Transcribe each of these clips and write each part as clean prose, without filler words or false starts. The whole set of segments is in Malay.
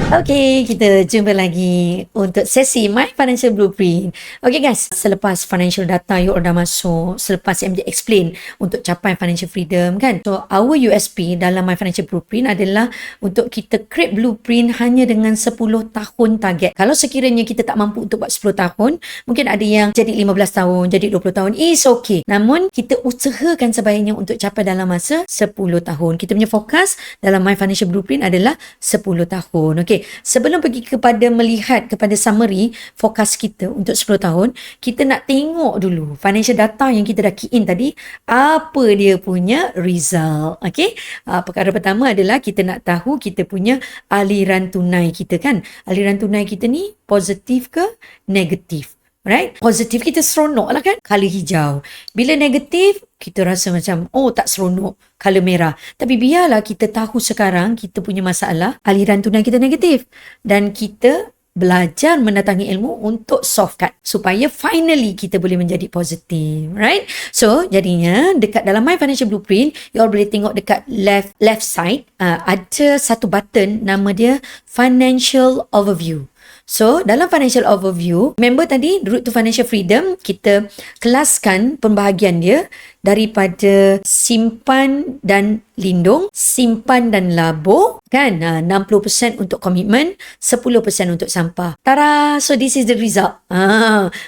Okay, kita jumpa lagi untuk sesi My Financial Blueprint. Okay guys, selepas financial data you dah masuk, selepas MJ explain untuk capai financial freedom kan. So, our USP dalam My Financial Blueprint adalah untuk kita create blueprint hanya dengan 10 tahun target. Kalau sekiranya kita tak mampu untuk buat 10 tahun, mungkin ada yang jadi 15 tahun, jadi 20 tahun, is okay. Namun, kita usahakan sebaiknya untuk capai dalam masa 10 tahun. Kita punya fokus dalam My Financial Blueprint adalah 10 tahun. Okay. Sebelum pergi kepada melihat kepada summary fokus kita untuk 10 tahun, kita nak tengok dulu financial data yang kita dah key in tadi, apa dia punya result. Okay. Perkara pertama adalah kita nak tahu kita punya aliran tunai kita kan. Aliran tunai kita ni positif ke negatif? Right? Positif kita seronok lah kan, color hijau. Bila negatif, kita rasa macam, oh tak seronok, color merah. Tapi biarlah kita tahu sekarang kita punya masalah, aliran tunai kita negatif. Dan kita belajar mendatangi ilmu untuk softkan supaya finally kita boleh menjadi positif, right? So, jadinya dekat dalam My Financial Blueprint, you all boleh tengok dekat left side, ada satu button nama dia Financial Overview. So, dalam financial overview, member tadi, Route to Financial Freedom, kita kelaskan pembahagian dia daripada simpan dan lindung, simpan dan labur, kan? 60% untuk komitmen, 10% untuk sampah. Tara! So, this is the result.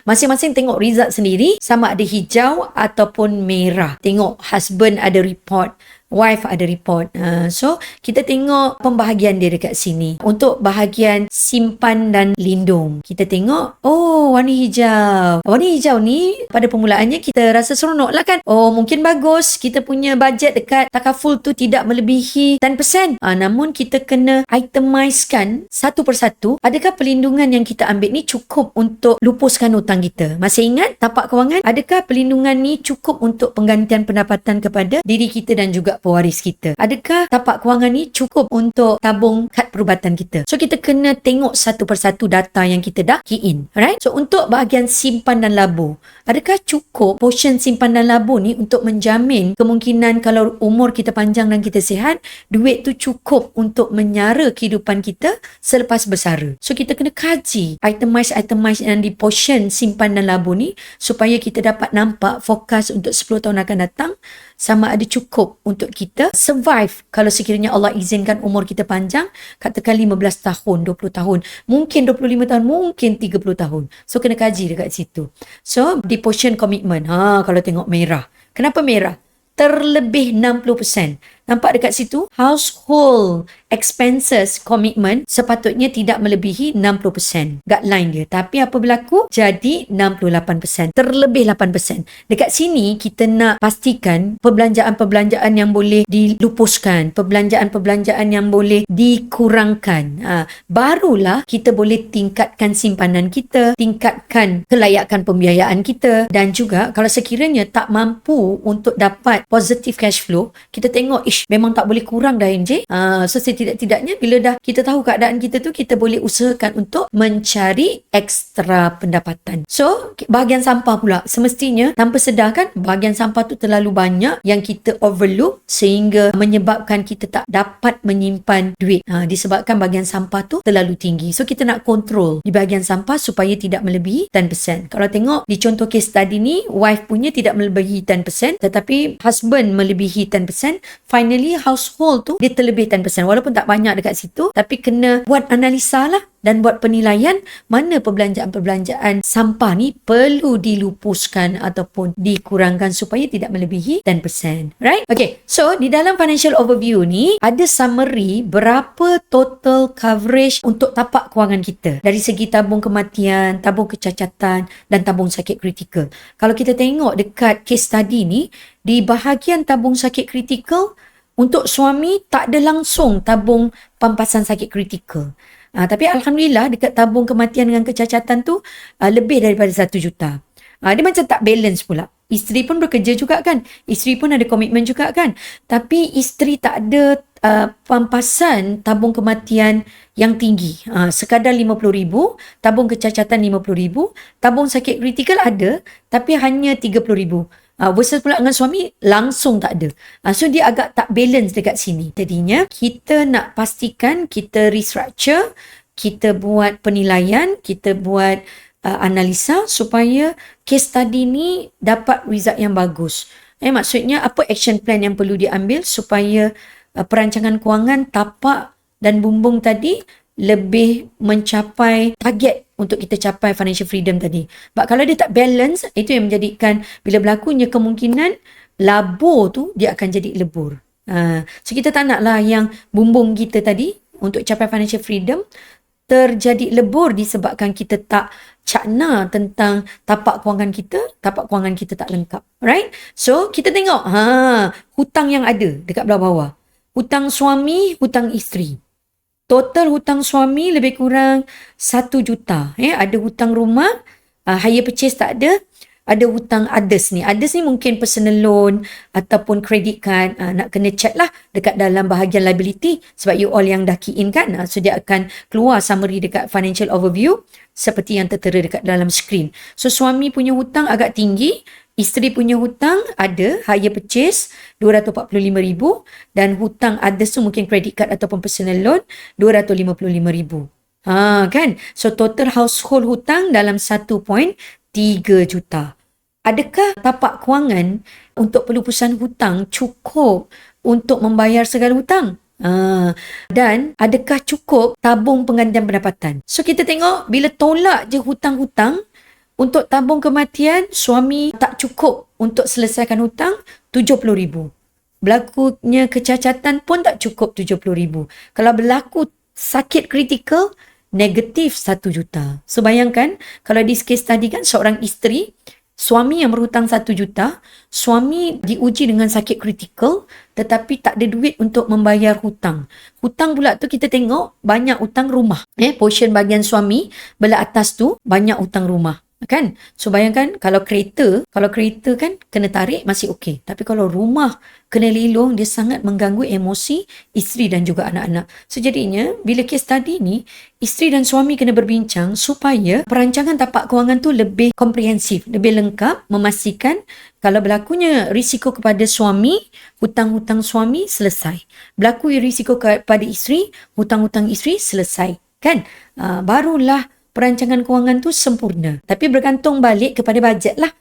Masing-masing tengok result sendiri, sama ada hijau ataupun merah. Tengok husband ada report, wife ada report. So, kita tengok pembahagian dia dekat sini. Untuk bahagian simpan dan lindung, kita tengok, oh, warna hijau. Warna hijau ni, pada permulaannya kita rasa seronok lah kan. Oh, mungkin bagus. Kita punya bajet dekat takaful tu tidak melebihi 10%. Namun, kita kena itemizekan satu persatu. Adakah perlindungan yang kita ambil ni cukup untuk lupuskan hutang kita? Masih ingat tapak kewangan? Adakah perlindungan ni cukup untuk penggantian pendapatan kepada diri kita dan juga pewaris kita? Adakah tapak kewangan ni cukup untuk tabung kad perubatan kita? So, kita kena tengok satu persatu data yang kita dah key in. Alright? So, untuk bahagian simpan dan labur, adakah cukup portion simpan dan labur ni untuk menjamin kemungkinan kalau umur kita panjang dan kita sihat, duit tu cukup untuk menyara kehidupan kita selepas bersara? So, kita kena kaji itemize yang di portion simpan dan labur ni supaya kita dapat nampak fokus untuk 10 tahun akan datang sama ada cukup untuk kita survive kalau sekiranya Allah izinkan umur kita panjang, katakan 15 tahun, 20 tahun, mungkin 25 tahun, mungkin 30 tahun. So, kena kaji dekat situ. So, di portion commitment, kalau tengok merah. Kenapa merah? Terlebih 60%. Nampak dekat situ, household expenses commitment sepatutnya tidak melebihi 60% guideline dia. Tapi apa berlaku? Jadi 68%. Terlebih 8%. Dekat sini, kita nak pastikan perbelanjaan-perbelanjaan yang boleh dilupuskan. Perbelanjaan-perbelanjaan yang boleh dikurangkan. Barulah kita boleh tingkatkan simpanan kita, tingkatkan kelayakan pembiayaan kita. Dan juga, kalau sekiranya tak mampu untuk dapat positive cash flow, kita tengok, memang tak boleh kurang dah MJ. So, setidak-tidaknya bila dah kita tahu keadaan kita tu, kita boleh usahakan untuk mencari ekstra pendapatan. So, bahagian sampah pula, semestinya tanpa sedar kan, bahagian sampah tu terlalu banyak yang kita overlook sehingga menyebabkan kita tak dapat menyimpan duit. Disebabkan bahagian sampah tu terlalu tinggi. So, kita nak kontrol di bahagian sampah supaya tidak melebihi 10%. Kalau tengok di contoh case study ni, wife punya tidak melebihi 10%, tetapi husband melebihi 10%. Finally, household tu dia terlebih 10%. Walaupun tak banyak dekat situ, tapi kena buat analisa lah dan buat penilaian mana perbelanjaan-perbelanjaan sampah ni perlu dilupuskan ataupun dikurangkan supaya tidak melebihi 10%. Right? Okay. So, di dalam financial overview ni, ada summary berapa total coverage untuk tapak kewangan kita. Dari segi tabung kematian, tabung kecacatan dan tabung sakit kritikal. Kalau kita tengok dekat case study ni, di bahagian tabung sakit kritikal, untuk suami tak ada langsung tabung pampasan sakit kritikal. Tapi Alhamdulillah dekat tabung kematian dengan kecacatan tu lebih daripada 1 juta. Dia macam tak balance pula. Isteri pun bekerja juga kan. Isteri pun ada komitmen juga kan. Tapi isteri tak ada pampasan tabung kematian yang tinggi. Sekadar RM50,000, tabung kecacatan RM50,000, tabung sakit kritikal ada tapi hanya RM30,000. Versus pula dengan suami langsung tak ada. So dia agak tak balance dekat sini. Jadinya kita nak pastikan kita restructure, kita buat penilaian, kita buat analisa supaya case study ni dapat result yang bagus. Maksudnya apa action plan yang perlu diambil supaya perancangan kewangan tapak dan bumbung tadi lebih mencapai target untuk kita capai financial freedom tadi. Sebab kalau dia tak balance, itu yang menjadikan bila berlakunya kemungkinan labur tu dia akan jadi lebur. So kita tak naklah yang bumbung kita tadi untuk capai financial freedom terjadi lebur disebabkan kita tak cakna tentang tapak kewangan kita tak lengkap. Right? So kita tengok hutang yang ada dekat belah bawah. Hutang suami, hutang isteri. Total hutang suami lebih kurang 1 juta. Ada hutang rumah, hire purchase tak ada. Ada hutang others ni. Others ni mungkin personal loan ataupun credit card. Nak kena check lah dekat dalam bahagian liability. Sebab you all yang dah key in kan. So dia akan keluar summary dekat financial overview seperti yang tertera dekat dalam screen. So suami punya hutang agak tinggi. Isteri punya hutang ada hire purchase RM245,000 dan hutang others tu mungkin credit card ataupun personal loan RM255,000. Kan? So total household hutang dalam 1.3 juta. Adakah tapak kewangan untuk pelupusan hutang cukup untuk membayar segala hutang? Dan adakah cukup tabung penggantian pendapatan? So kita tengok bila tolak je hutang-hutang, untuk tabung kematian, suami tak cukup untuk selesaikan hutang, RM70,000. Berlakunya kecacatan pun tak cukup RM70,000. Kalau berlaku sakit kritikal, negatif 1 juta. So bayangkan, kalau di case tadi kan seorang isteri, suami yang berhutang 1 juta, suami diuji dengan sakit kritikal tetapi tak ada duit untuk membayar hutang. Hutang pula tu kita tengok banyak hutang rumah. Portion bahagian suami, belah atas tu banyak hutang rumah. Kan? So bayangkan kalau kereta kan kena tarik masih okey. Tapi kalau rumah kena lelong, dia sangat mengganggu emosi isteri dan juga anak-anak. So jadinya bila kes tadi ni, isteri dan suami kena berbincang supaya perancangan tapak kewangan tu lebih komprehensif, lebih lengkap, memastikan kalau berlakunya risiko kepada suami, hutang-hutang suami selesai. Berlaku risiko kepada isteri, hutang-hutang isteri selesai. Kan? Barulah perancangan kewangan tu sempurna. Tapi bergantung balik kepada bajet lah.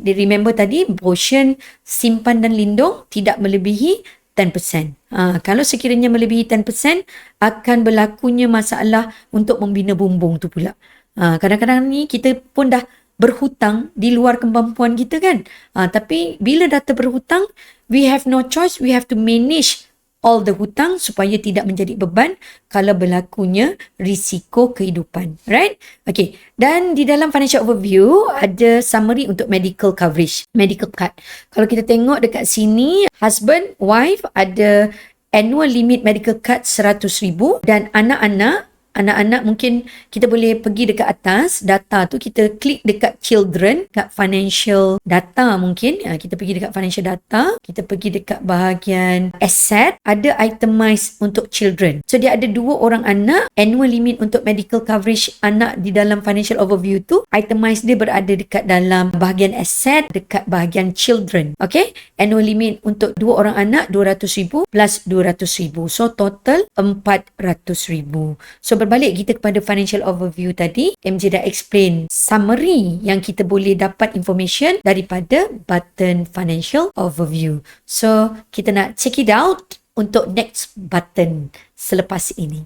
Remember tadi, portion simpan dan lindung tidak melebihi 10%. Kalau sekiranya melebihi 10%, akan berlakunya masalah untuk membina bumbung tu pula. Kadang-kadang ni kita pun dah berhutang di luar kemampuan kita kan. Tapi bila dah berhutang, we have no choice, we have to manage all the hutang supaya tidak menjadi beban kalau berlakunya risiko kehidupan. Right? Okay. Dan di dalam financial overview ada summary untuk medical coverage, medical card. Kalau kita tengok dekat sini, husband, wife ada annual limit medical card RM100,000 dan anak-anak mungkin kita boleh pergi dekat atas data tu, kita klik dekat children, kat financial data mungkin. Kita pergi dekat financial data, kita pergi dekat bahagian asset, ada itemize untuk children. So dia ada 2 orang anak, annual limit untuk medical coverage anak di dalam financial overview tu, itemize dia berada dekat dalam bahagian asset, dekat bahagian children. Okay? Annual limit untuk 2 orang anak RM200,000 plus RM200,000. So total RM400,000. So berbalik kita kepada financial overview tadi, MJ dah explain summary yang kita boleh dapat information daripada button financial overview. So kita nak check it out untuk next button selepas ini.